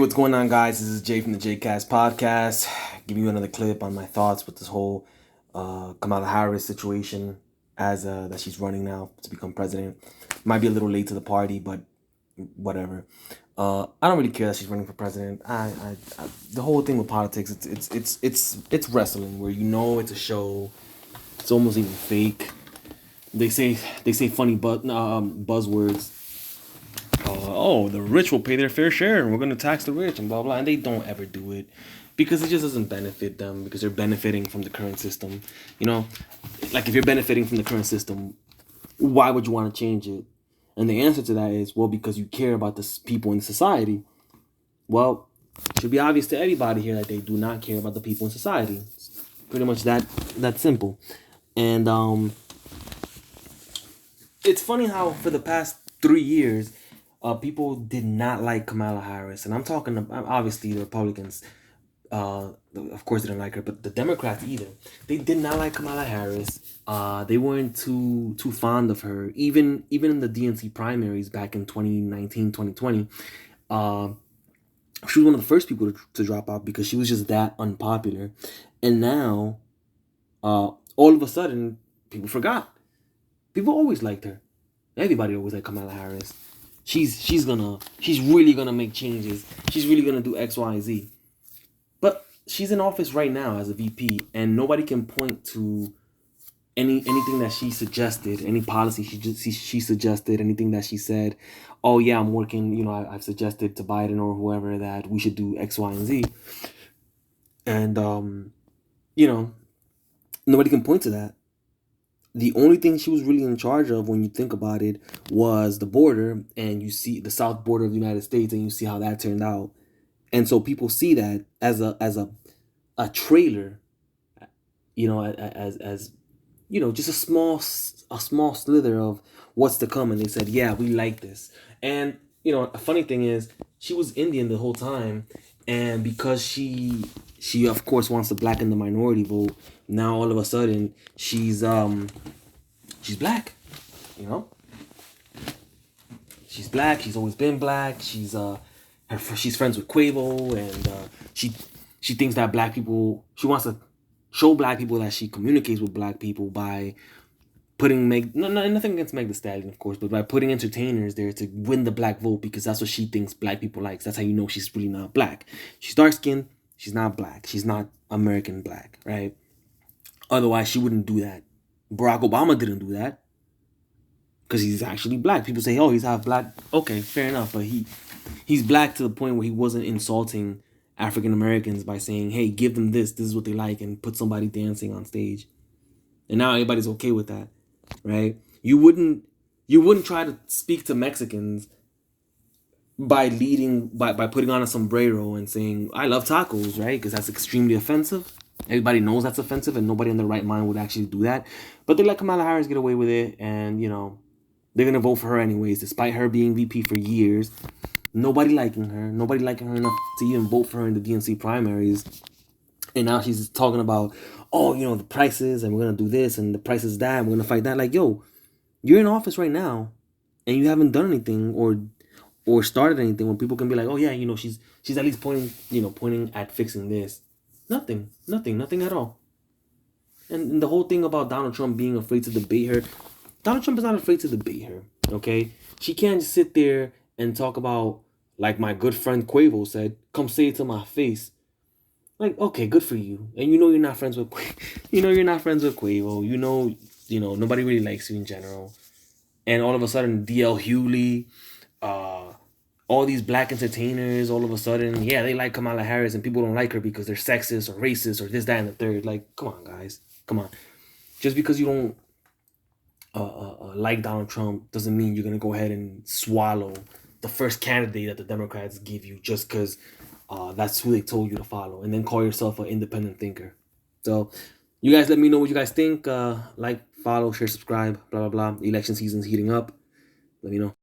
what's going on, guys? This is Jay from the JCast podcast. Giving you another clip on my thoughts with this whole Kamala Harris situation as that she's running now to become president. Might be a little late to the party, but whatever. I don't really care that she's running for president. The whole thing with politics, it's wrestling where it's a show. It's almost even fake. They say funny buzzwords. The rich will pay their fair share and we're going to tax the rich and blah, blah. And they don't ever do it because it just doesn't benefit them because they're benefiting from the current system. Like if you're benefiting from the current system, why would you want to change it? And the answer to that is, well, because you care about the people in society. Well, it should be obvious to everybody here that they do not care about the people in society. It's pretty much that simple. And it's funny how for the past 3 years, people did not like Kamala Harris. And I'm talking about, obviously, the Republicans, of course, didn't like her, but the Democrats either. They did not like Kamala Harris. They weren't too fond of her. Even in the DNC primaries back in 2019, 2020, she was one of the first people to drop out because she was just that unpopular. And now, all of a sudden, people forgot. People always liked her. Everybody always liked Kamala Harris. She's really gonna make changes. She's really gonna do X, Y, and Z. But she's in office right now as a VP, and nobody can point to anything that she suggested, any policy she suggested, anything that she said. Oh yeah, I'm working. I've suggested to Biden or whoever that we should do X, Y, and Z. And nobody can point to that. The only thing she was really in charge of, when you think about it, was the border, and you see the south border of the United States, and you see how that turned out. And so people see that as a trailer, as just a small slither of what's to come. And they said, yeah, we like this. And a funny thing is, she was Indian the whole time, and because she of course wants to blacken the minority vote, now all of a sudden she's black. She's black. She's always been black. She's friends with Quavo, and she thinks that black people. She wants to show black people that she communicates with black people by putting nothing against Meg Thee Stallion, of course, but by putting entertainers there to win the black vote, because that's what she thinks black people likes. That's how you know she's really not black. She's dark skinned. She's not black. She's not American black, right? Otherwise, she wouldn't do that. Barack Obama didn't do that because he's actually black. People say, oh, he's half black. Okay, fair enough. But he's black to the point where he wasn't insulting African Americans by saying, hey, give them this. This is what they like, and put somebody dancing on stage. And now everybody's okay with that, right? You wouldn't try to speak to Mexicans by putting on a sombrero and saying, I love tacos, right? Because that's extremely offensive. Everybody knows that's offensive, and nobody in their right mind would actually do that. But they let Kamala Harris get away with it, and, they're going to vote for her anyways, despite her being VP for years. Nobody liking her enough to even vote for her in the DNC primaries. And now she's talking about, the prices, and we're going to do this, and the price is that, and we're going to fight that. Like, yo, you're in office right now, and you haven't done anything or started anything where people can be like, oh yeah, she's at least pointing at fixing this. Nothing at all. And the whole thing about Donald Trump being afraid to debate her, Donald Trump is not afraid to debate her, okay? She can't just sit there and talk about, like my good friend Quavo said, come say it to my face. Like, okay, good for you. And you're not friends with you're not friends with Quavo. Nobody really likes you in general. And all of a sudden, D.L. Hewley, all these black entertainers, all of a sudden, yeah, they like Kamala Harris, and people don't like her because they're sexist or racist or this, that, and the third. Like, come on, guys. Come on. Just because you don't like Donald Trump doesn't mean you're going to go ahead and swallow the first candidate that the Democrats give you just because that's who they told you to follow, and then call yourself an independent thinker. So you guys let me know what you guys think. Like, follow, share, subscribe, blah, blah, blah. Election season's heating up. Let me know.